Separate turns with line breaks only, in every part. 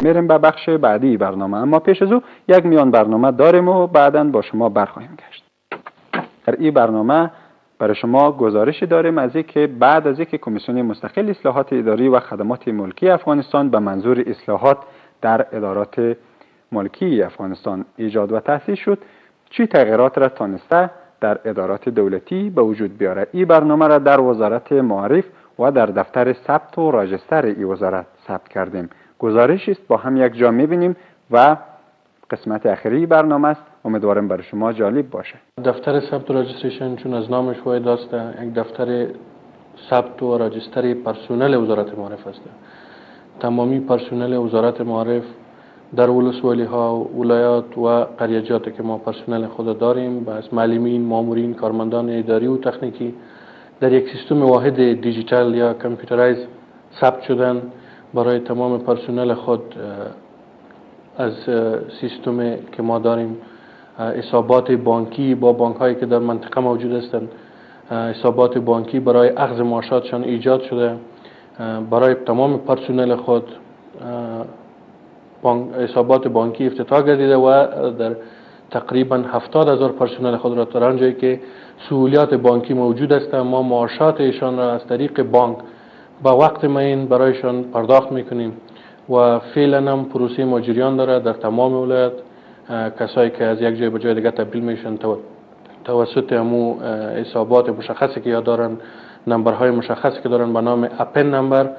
میریم به بخش بعدی برنامه، اما پیش از او یک میان برنامه داریم و بعداً با شما برخواهیم گشت. در این برنامه برای شما گزارشی داریم از اینکه بعد از اینکه کمیسیون مستقل اصلاحات اداری و خدمات ملکی افغانستان به منظور اصلاحات در ادارات ملکی افغانستان ایجاد و تأسیس شد، چه تغییرات را تانسته در ادارات دولتی به وجود بیاره. این برنامه را در وزارت معارف و در دفتر ثبت و راجستر این وزارت ثبت کردیم. گزارش است، با هم یک جا می‌بینیم و قسمت اخیری برنامه است. امیدوارم برای شما جالب باشه.
دفتر ثبت و راجستریشن چون از نامش واید است، یک دفتر ثبت و راجستر پرسنل وزارت معارف است. تمامی پرسنل وزارت معارف در ولسوالی ها، ولایات و قریجات که ما پرسنل خود داریم، بس معلمین، مامورین، کارمندان اداری و تکنیکی در یک سیستم واحد دیجیتال یا کامپیوترایز ثبت شدن. برای تمام پرسنل خود از سیستم که ما داریم حسابات بانکی با بانک هایی که در منطقه موجود هستند، حسابات بانکی برای اخذ معاشاتشان ایجاد شده. برای تمام پرسنل خود حسابات بانکی افتتاح گردیده و در تقریبا 70,000 پرسنل خود را در آنجایی که سهولیات بانکی موجود است، ما معاشات ایشان را از طریق بانک با وقت معین برایشان پرداخت میکنیم و فعلا هم پروسه مجریان داره در تمام ولایت. کسایی که از یک جای به جای دیگه تبدیل میشن توسط همو حسابات مشخصی که یا دارن، نمبرهای مشخصی که دارن به نام اپن نمبر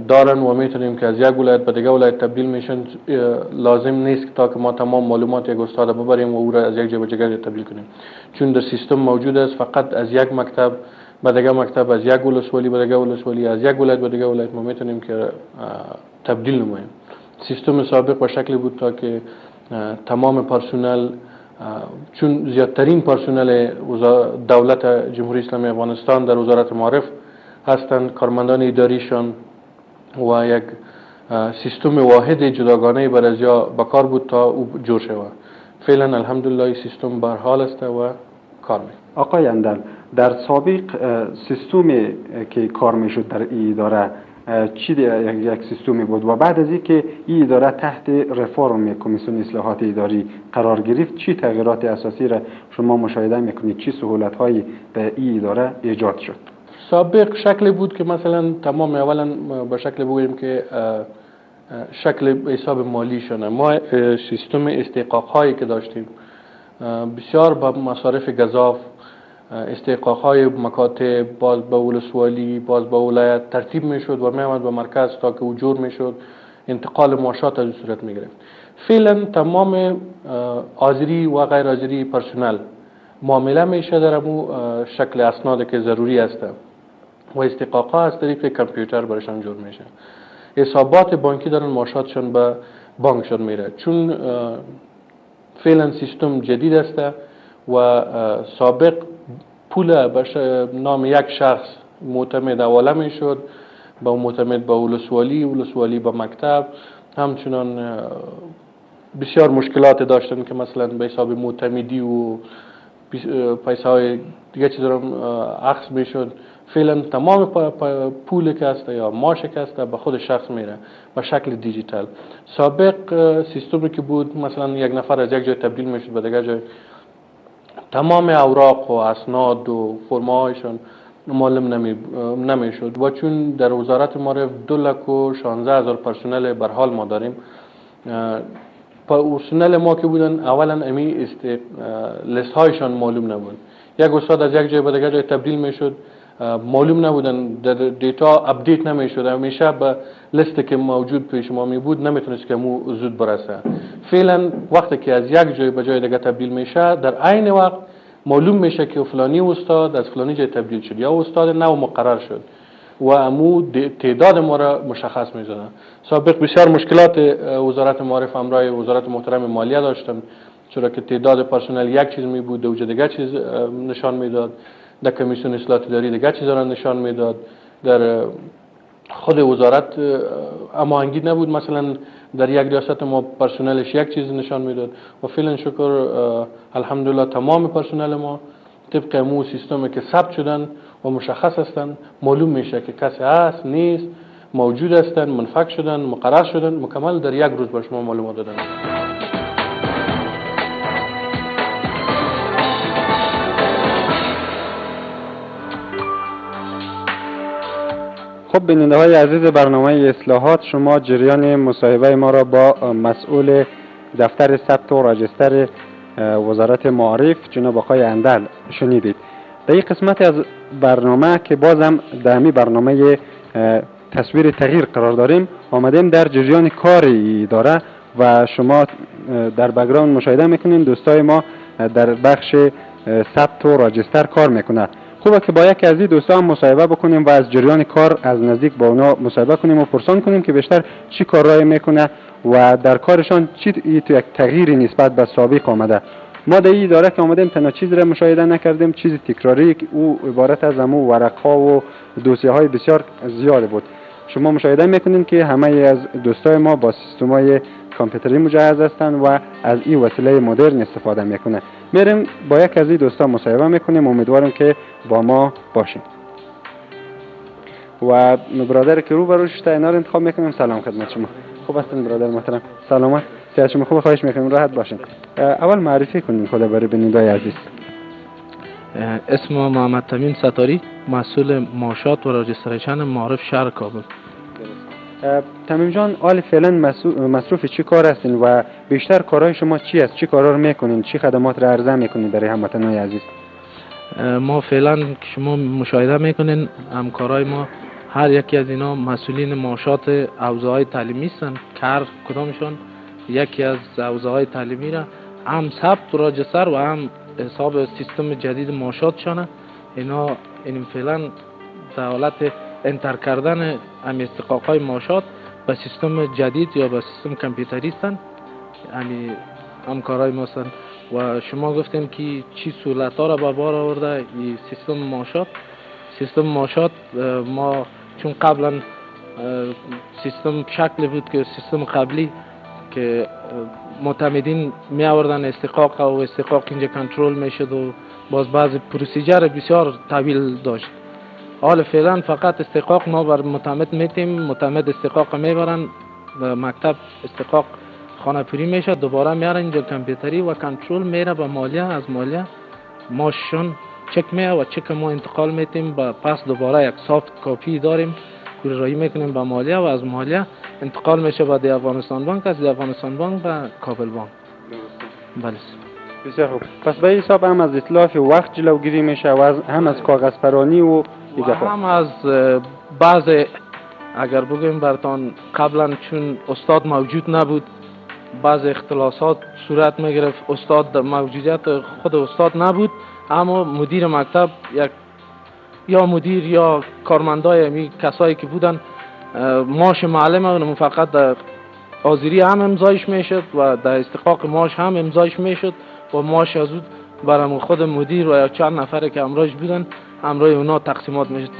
دارن و میتونیم که از یک ولایت به دیگه ولایت تبدیل میشن. لازم نیست تا که ما تمام معلومات یک استاد ببریم و او را از یک جای به دیگه تبدیل کنیم، چون در سیستم موجود است. فقط از یک مکتب به دیگه مکتب، از یک ولسوالی به دیگه ولسوالی، از یک ولایت به دیگه ولایت ما میتونیم که تبدیل نماییم. سیستم سابق به شکلی بود تا که تمام پرسنل، چون زیادترین پرسنل دولت جمهوری اسلامی افغانستان در وزارت معارف هستند، کارمندان اداریشان و یک سیستم واحد جداگانه بر از یا بکار بود تا او جور شود. فعلا الحمدلله این سیستم بر حال است و کار می‌کند.
آقای اندل، در سابق سیستمی که کار میشد در این اداره چی یک سیستمی بود و بعد از اینکه این اداره تحت رفرم کمیسیون اصلاحات اداری قرار گرفت، چی تغییرات اساسی را شما مشاهده میکنید؟ چی سهولت هایی به این اداره ایجاد شد؟
سابق شکلی بود که مثلا تمام اولا به شکل بگوییم که شکل حساب مالی شونه. ما سیستم استحقاق هایی که داشتیم بسیار با مصارف گزاف، استحقاق های مکاتب باز به ولسوالی، باز به ولایت ترتیب میشد و میامد به مرکز تا که وجور میشد، انتقال معاشات از صورت میگرفت. فعلا تمام حاضری و غیر حاضری پرسنل معامله میشه در امو شکل اسناد که ضروری است و استحقاق ها از طریق کامپیوتر برشان جور میشه. حسابات بانکی دارن معاشاتشون به بانکشون میره، چون فعلا سیستم جدید است و سابق پول به نام یک شخص معتمد حواله میشد، با معتمد به ولسوالی به مکتب. همچنان بسیار مشکلات داشتن که مثلا به حساب معتمدی و پیسه های دیگه چیز رو اخذ میشد. فعلا تمام پول که است یا معاش که است به خود شخص میره به شکل دیجیتال. سابق سیستمی که بود مثلا یک نفر از یک جای تبدیل میشد به دیگه جای، تمام اوراق و اسناد و فرمایشان معلم نمیشد و چون در وزارت معارف 216,000 پرسنل به حال ما داریم، پرسنل ما که بودن اولا امی لیست هایشان معلوم نبود. یک استاد از یک جای به دیگه جای تبدیل میشد، معلوم نبودن، در دیتا اپدیت نمیشد، همیشه به لیستی که موجود پیش ما می بود نمیتونست که مو زود برسه. فعلا وقتی که از یک جای به جای دیگه تبدیل میشه، در عین وقت معلوم میشه که فلانی استاد از فلانی جای تبدیل شد یا استاد نو مقرر شد و امو تعداد ما را مشخص می‌زدن. سابق بسیار مشکلات وزارت معارف همراه وزارت محترم مالیه داشتن، چرا که تعداد پرسنل یک چیز می بود، دوجه دیگه چیز نشان میداد، در کمیسیون اصلاحات اداری دیگه چیزا را نشان میداد، در خود وزارت هماهنگی نبود. مثلا در یک ریاست ما پرسنلش یک چیز نشان میداد و فعلا شکر الحمدلله تمام پرسنل ما طبق امو سیستمی که ثبت شدن و مشخص هستن معلوم میشه که کسی هست نیست موجود هستند، منفک شدن، مقرر شدن، مکمل در یک روز به شما معلومات دادن.
خب بیننده های عزیز برنامه اصلاحات، شما جریان مصاحبه ما را با مسئول دفتر ثبت و راجستر وزارت معارف جناب آقای اندل شنیدید. در این قسمت از برنامه که بازم در همین برنامه تصویر تغییر قرار داریم، آمدیم در جریان کار اداره و شما در بک‌گراند مشاهده میکنین دوستای ما در بخش ثبت و راجستر کار میکنه. خوبه که با یکی از این دوستا هم مصاحبه بکنیم و از جریان کار از نزدیک با اونا مصاحبه کنیم و پرسان کنیم که بیشتر چی کارایی میکنه و در کارشان چی تو یک تغییری نسبت به سابق آمده. ما در این اداره که آمدیم تنها چیز را مشاهده نکردیم، چیز تکراری که او عبارت از همون ورق‌ها و دوسیه‌های بسیار زیاد بود. شما مشاهده میکنین که همه از دوستای ما با سیستم‌های کامپیوتری مجهز هستند و از این وسیله مدرن استفاده میکنه. میریم با یک از این دوستا مصاحبه میکنیم، امیدوارم که با ما باشین. و برادر که رو بروش اینا رو انتخاب میکنیم. سلام خدمت شما. خوب هستین برادر محترم؟ سلامت؟ صحت شما خوب؟ خواهش میکنم راحت باشین. اول معرفی کنین خدا برای بیننده‌های عزیز.
اسم محمد تمیم ستاری، مسئول معاشات و راجستریشن معارف شهر کابل.
تمیم جان، حال فعلا مصروف چی کار هستین و بیشتر کارهای شما چی است؟ چی کارا رو میکنین؟ چی خدمات را عرضه میکنین برای هموطنان عزیز؟
ما فعلا که شما مشاهده میکنین همکارای ما هر یکی از اینا مسئولین معاشات حوزه‌های تعلیمی هستند. هر کدامشون یکی از حوزه‌های تعلیمی را هم ثبت و راجستر و هم حساب سیستم جدید معاشاتشانه. اینا این فعلا در حالت انتر کردن هم استحقاق‌های معاشات به سیستم جدید یا به سیستم کامپیوتری هستند. یعنی همکارای ما هستند و شما گفتین که چی سهولت‌ها را به بار آورده این سیستم معاشات. سیستم معاشات ما چون قبلا سیستم شکلی بود که سیستم قبلی که معتمدین می آوردن استحقاق و استحقاق اینجا کنترل میشد و باز بعض پروسیجر بسیار طویل داشت. حال فعلا فقط استحقاق ما بر معتمد میتیم، معتمد استحقاق میبرن مکتب استحقاق خانه پوری میشه، دوباره میارن اینجا کامپیوتری و کنترل میره به مالیه، از مالیه ماشون چک میه و چک ما انتقال میتیم و پس دوباره یک سافت کاپی داریم رایی میکنیم به مالیه و از مالیه انتقال میشه به افغانستان بانک، از افغانستان بانک به کابل بانک. بله
بسیار خوب. پس به حساب هم از اتلاف وقت جلوگیری میشه و هم از کاغذ پرانی و
هم از بعض اگر بگیم براتون قبلا چون استاد موجود نبود بعض اختلاسات صورت میگرفت. استاد موجودیت خود استاد نبود اما مدیر مکتب یک یا مدیر یا کارمندای می کسایی که بودن معاش معلم فقط در حاضری هم امضایش میشد و در استحقاق معاش هم امضایش میشد و معاش از اون برام خود مدیر و یا چند نفر که امراش بودن امرای اونا تقسیمات میشد.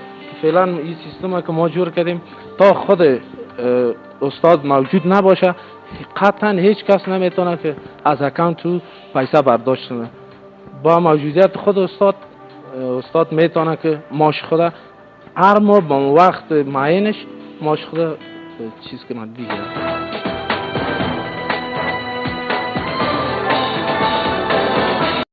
فعلا این سیستم که ما جور کردیم تا خود استاد موجود نباشه قطعا هیچ کس نمیتونه که از اکانت تو پیسه برداشت کنه. با موجودیت خود استاد میتونه که معاش خود هر ماه با وقت معینش معاش خود چیز کنه دیگه.